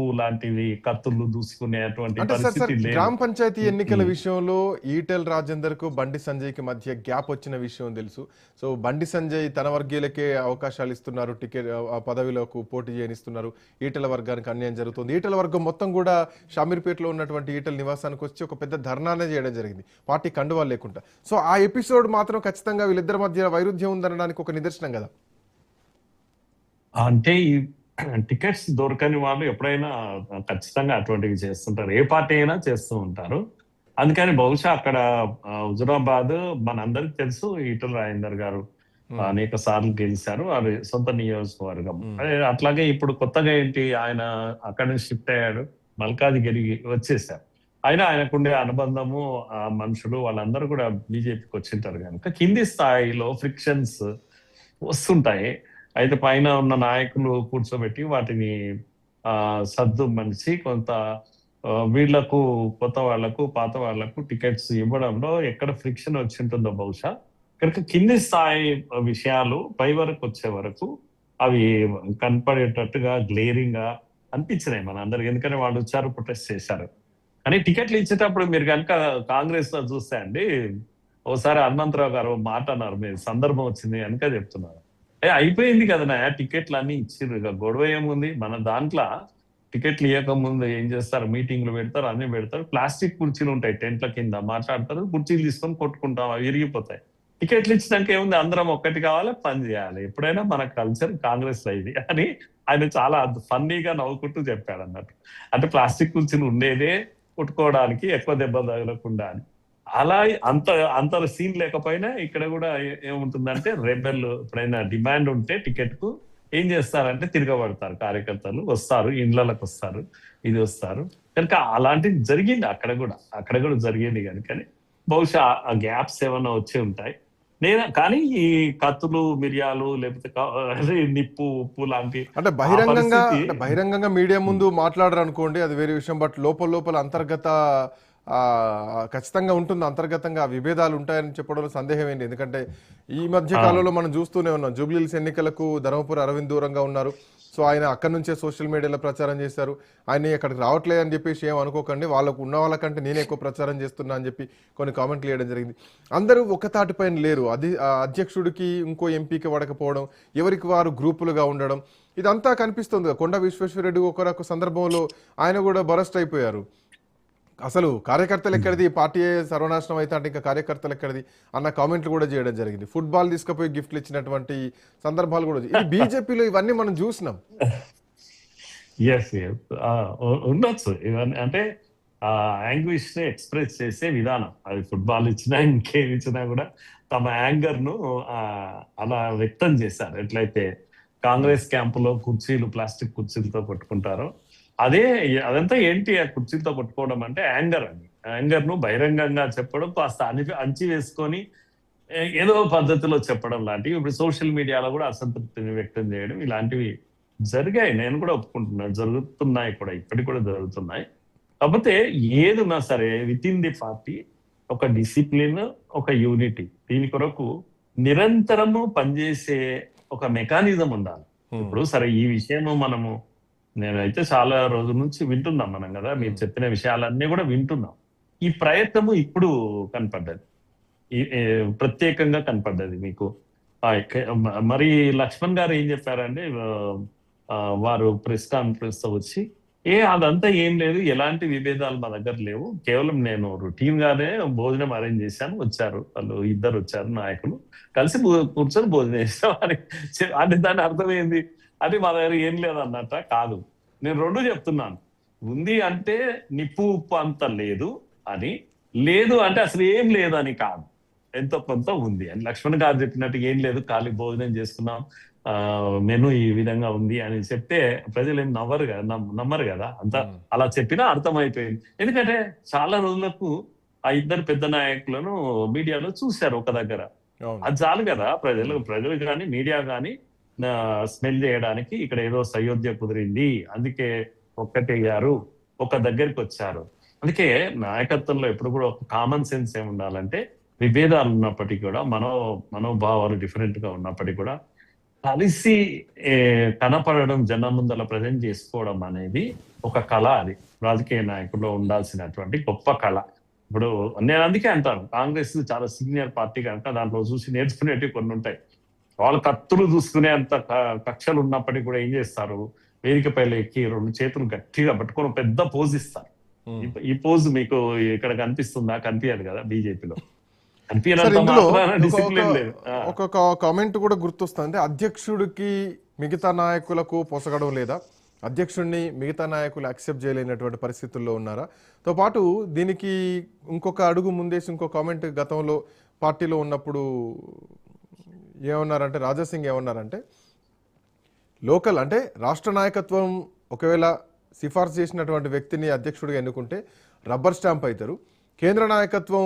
నిప్పు లాంటివి కత్తులు దూసుకునేటువంటి అంటే సార్ పరిస్థితి లేదు. గ్రామ పంచాయతీ ఎన్నికల విషయంలో ఈటెల రాజేందర్ కు బండి సంజయ్ కి మధ్య గ్యాప్ వచ్చిన విషయం తెలుసు. సో బండి సంజయ్ తన వర్గీయులకే అవకాశాలు ఇస్తున్నారు, టికెట్ పదవిలోకి పోటీ చేయనిస్తున్నారు, ఈటెల వర్గానికి అన్యాయం జరుగుతుంది. ఈటెల వర్గం మొత్తం కూడా షామీర్పేటలో ఉన్నటువంటి ఈటెల నివాసానికి వచ్చి ఒక పెద్ద ధర్నానే చేయడం జరిగింది, పార్టీ కండువాలు లేకుండా. సో ఆ ఎపిసోడ్ మాత్రం ఖచ్చితంగా వీళ్ళిద్దరి మధ్య వైరుధ్యం ఉందనడానికి ఒక నిదర్శనం కదా. అంటే ఈ టికెట్స్ దొరకని వాళ్ళు ఎప్పుడైనా ఖచ్చితంగా అటువంటివి చేస్తుంటారు, ఏ పార్టీ అయినా చేస్తూ ఉంటారు. అందుకని బహుశా అక్కడ హుజురాబాద్ మనందరికి తెలుసు, ఈటెల రాజేందర్ గారు అనేక సార్లు గెలిచారు, అది సొంత నియోజకవర్గం. అట్లాగే ఇప్పుడు కొత్తగా ఏంటి, ఆయన అక్కడి నుంచి షిఫ్ట్ అయ్యాడు, మల్కాజిగిరి వచ్చేసారు. అయినా ఆయనకుండే అనుబంధము, ఆ మనుషులు వాళ్ళందరూ కూడా బీజేపీకి వచ్చింటారు కనుక కింది స్థాయిలో ఫ్రిక్షన్స్ వస్తుంటాయి. అయితే పైన ఉన్న నాయకులు కూర్చోబెట్టి వాటిని సర్దు మనిషి కొంత వీళ్లకు కొత్త వాళ్లకు పాత వాళ్లకు టికెట్స్ ఇవ్వడంలో ఎక్కడ ఫ్రిక్షన్ వచ్చి ఉంటుందో బహుశా. కనుక కింది స్థాయి విషయాలు పై వరకు వచ్చే వరకు అవి కనపడేటట్టుగా గ్లేరింగ్ గా అనిపించినాయి మన అందరికి. ఎందుకంటే వాళ్ళు వచ్చారు, ప్రొటెస్ట్ చేశారు. కానీ టికెట్లు ఇచ్చేటప్పుడు మీరు కనుక కాంగ్రెస్ లో చూస్తే అండి, ఓసారి హనుమంతరావు గారు మాట అన్నారు, మీరు సందర్భం వచ్చింది కనుక చెప్తున్నారు, అయిపోయింది కదా టికెట్లు అన్ని ఇచ్చిర్రు, ఇక గొడవ ఏముంది. మన దాంట్లో టికెట్లు ఇవ్వకముందు ఏం చేస్తారు, మీటింగ్లు పెడతారు, అన్ని పెడతారు, ప్లాస్టిక్ కుర్చీలు ఉంటాయి టెంట్ల కింద, మాట్లాడతారు, కుర్చీలు తీసుకొని కొట్టుకుంటాం, అవి విరిగిపోతాయి. టికెట్లు ఇచ్చినాక ఏముంది, అందరం ఒక్కటి కావాలి, పని చేయాలి, ఎప్పుడైనా మన కల్చర్ కాంగ్రెస్ లో ఇది అని ఆయన చాలా ఫన్నీగా నవ్వుకుంటూ చెప్పాడు అన్నట్టు. అంటే ప్లాస్టిక్ కుర్చీలు ఉండేదే కొట్టుకోవడానికి, ఎక్కువ దెబ్బ తగలకుండా అని. అలా అంత సీన్ లేకపోయినా ఇక్కడ కూడా ఏముంటుందంటే, రెబెల్ ఎప్పుడైనా డిమాండ్ ఉంటే టికెట్ కు ఏం చేస్తారంటే తిరగబడతారు, కార్యకర్తలు వస్తారు, ఇండ్లకు వస్తారు, ఇది వస్తారు. కనుక అలాంటిది జరిగింది అక్కడ కూడా జరిగింది కనుకని బహుశా ఆ గ్యాప్స్ ఏమన్నా వచ్చి ఉంటాయి. కానీ ఈ కత్తులు, మిరియాలు, లేకపోతే నిప్పు, ఉప్పు లాంటి అంటే బహిరంగంగా మీడియా ముందు మాట్లాడరు అనుకోండి, అది వేరే విషయం. బట్ లోపల అంతర్గత ఖచ్చితంగా ఉంటుంది, అంతర్గతంగా విభేదాలు ఉంటాయని చెప్పడంలో సందేహం ఏంటి. ఎందుకంటే ఈ మధ్య కాలంలో మనం చూస్తూనే ఉన్నాం, జూబ్లీహిల్స్ ఎన్నికలకు ధర్మపురి అరవింద్ దూరంగా ఉన్నారు. సో ఆయన అక్కడి నుంచే సోషల్ మీడియాలో ప్రచారం చేశారు. ఆయన ఇక్కడికి రావట్లేదు అని చెప్పేసి ఏం అనుకోకండి, వాళ్ళకు ఉన్న వాళ్ళకంటే నేనే ఎక్కువ ప్రచారం చేస్తున్నా అని చెప్పి కొన్ని కామెంట్లు వేయడం జరిగింది. అందరూ ఒక తాటిపైన లేరు, అధ్యక్షుడికి ఇంకో ఎంపీకి పడకపోవడం, ఎవరికి వారు గ్రూపులుగా ఉండడం, ఇదంతా కనిపిస్తుంది. కొండ విశ్వేశ్వరరెడ్డి ఒకరొక సందర్భంలో ఆయన కూడా బరస్ట్ అయిపోయారు. అసలు కార్యకర్తలు ఎక్కడిది, పార్టీ సర్వనాశనం అయితే అంటే ఇంకా కార్యకర్తలు ఎక్కడిది అన్న కామెంట్లు కూడా చేయడం జరిగింది. ఫుట్బాల్ తీసుకుపోయి గిఫ్ట్లు ఇచ్చినటువంటి సందర్భాలు కూడా ఇది బీజేపీలో ఇవన్నీ మనం చూసినాం. ఉండొచ్చు ఇవన్నీ, అంటే యాంగ్విష్ ని ఎక్స్ప్రెస్ చేసే విధానం, అది ఫుట్బాల్ ఇచ్చినా ఇంకేమి ఇచ్చినా కూడా తమ యాంగర్ ను అలా వ్యక్తం చేశారు. ఎట్లయితే కాంగ్రెస్ క్యాంపులో కుర్చీలు, ప్లాస్టిక్ కుర్చీలతో కొట్టుకుంటారో అదంతా ఏంటి, ఆ కుర్చీలతో కొట్టుకోవడం అంటే యాంగర్ అని. యాంగర్ ను బహిరంగంగా చెప్పడం, కాస్త అంచి వేసుకొని ఏదో పద్ధతిలో చెప్పడం లాంటివి ఇప్పుడు సోషల్ మీడియాలో కూడా అసంతృప్తిని వ్యక్తం చేయడం, ఇలాంటివి జరిగాయి. నేను కూడా ఒప్పుకుంటున్నాను, జరుగుతున్నాయి కూడా, ఇప్పటికి కూడా జరుగుతున్నాయి. కాకపోతే ఏదున్నా సరే విత్ ఇన్ ది పార్టీ ఒక డిసిప్లిన్, ఒక యూనిటీ, దీని కొరకు నిరంతరము పనిచేసే ఒక మెకానిజం ఉండాలి. ఇప్పుడు సరే ఈ విషయము మనము నేనైతే చాలా రోజుల నుంచి వింటున్నాం మనం కదా, మీరు చెప్పిన విషయాలన్నీ కూడా వింటున్నాం. ఈ ప్రయత్నము ఇప్పుడు కనపడ్డది, ప్రత్యేకంగా కనపడ్డది మీకు. మరి లక్ష్మణ్ గారు ఏం చెప్పారంటే, వారు ప్రెస్ కాన్ఫరెన్స్ తో వచ్చి అదంతా ఏం లేదు, ఎలాంటి విభేదాలు మా దగ్గర లేవు, కేవలం నేను రొటీన్ గానే భోజనం అరేంజ్ చేశాను, వచ్చారు వాళ్ళు ఇద్దరు వచ్చారు నాయకులు, కలిసి కూర్చొని భోజనం చేస్తాం అని. అంటే దాని అర్థం ఏంది, అది మా దగ్గర ఏం లేదన్నట్ట కాదు. నేను రెండు చెప్తున్నాను, ఉంది అంటే నిప్పు ఉప్పు అంత లేదు అని, లేదు అంటే అసలు ఏం లేదు అని కాదు, ఎంతో కొంత ఉంది అని. లక్ష్మణ్ గారు చెప్పినట్టు ఏం లేదు, ఖాళీ భోజనం చేసుకున్నాం, మెను ఈ విధంగా ఉంది అని చెప్తే ప్రజలు ఏం నమ్మరు కదా. అంత అలా చెప్పినా అర్థమైపోయింది. ఎందుకంటే చాలా రోజులకు ఆ ఇద్దరు పెద్ద నాయకులను మీడియాలో చూశారు ఒక దగ్గర, అది చాలు కదా ప్రజలు కానీ మీడియా కానీ స్మెల్ చేయడానికి, ఇక్కడ ఏదో సయోధ్య కుదిరింది అందుకే ఒక్కటయ్యారు, ఒక దగ్గరికి వచ్చారు. అందుకే నాయకత్వంలో ఎప్పుడు కూడా ఒక కామన్ సెన్స్ ఏమి ఉండాలంటే, విభేదాలు ఉన్నప్పటికీ కూడా, మనోభావాలు డిఫరెంట్ గా ఉన్నప్పటికీ కూడా కలిసి ఏ, కనపడడం, జనం ముందర ప్రజెంట్ చేసుకోవడం అనేది ఒక కళ. అది రాజకీయ నాయకుల్లో ఉండాల్సినటువంటి గొప్ప కళ. ఇప్పుడు నేను అందుకే అంటాను, కాంగ్రెస్ చాలా సీనియర్ పార్టీ కనుక దాంట్లో చూసి నేర్చుకునేటివి కొన్ని ఉంటాయి. వాళ్ళు కత్తులు చూసుకునే అంత కక్షలు ఉన్నప్పటికీ కూడా ఏం చేస్తారు, వేదికపై ఎక్కి రెండు చేతులు గట్టిగా పట్టుకొని ఒక పెద్ద పోజ్ ఇస్తారు. ఈ పోజ్ మీకు ఇక్కడ కనిపిస్తుందా? కనిపించదు కదా బీజేపీలో. సార్ కనిపించినంత ఇందులో మాత్రాన ఒక డిసిప్లిన్ లేదు. ఒక కామెంట్ కూడా గుర్తొస్తుంది, అధ్యక్షుడికి మిగతా నాయకులకు పొసగడం లేదా, అధ్యక్షుడిని మిగతా నాయకులు యాక్సెప్ట్ చేయలేనటువంటి పరిస్థితుల్లో ఉన్నారా? తో పాటు దీనికి ఇంకొక అడుగు ముందేసి ఇంకో కామెంట్ గతంలో పార్టీలో ఉన్నప్పుడు ఏమన్నారంటే, రాజాసింగ్ ఏమన్నారంటే, లోకల్ అంటే రాష్ట్ర నాయకత్వం ఒకవేళ సిఫార్సు చేసినటువంటి వ్యక్తిని అధ్యక్షుడిగా ఎన్నుకుంటే రబ్బర్ స్టాంప్ అవుతారు, కేంద్ర నాయకత్వం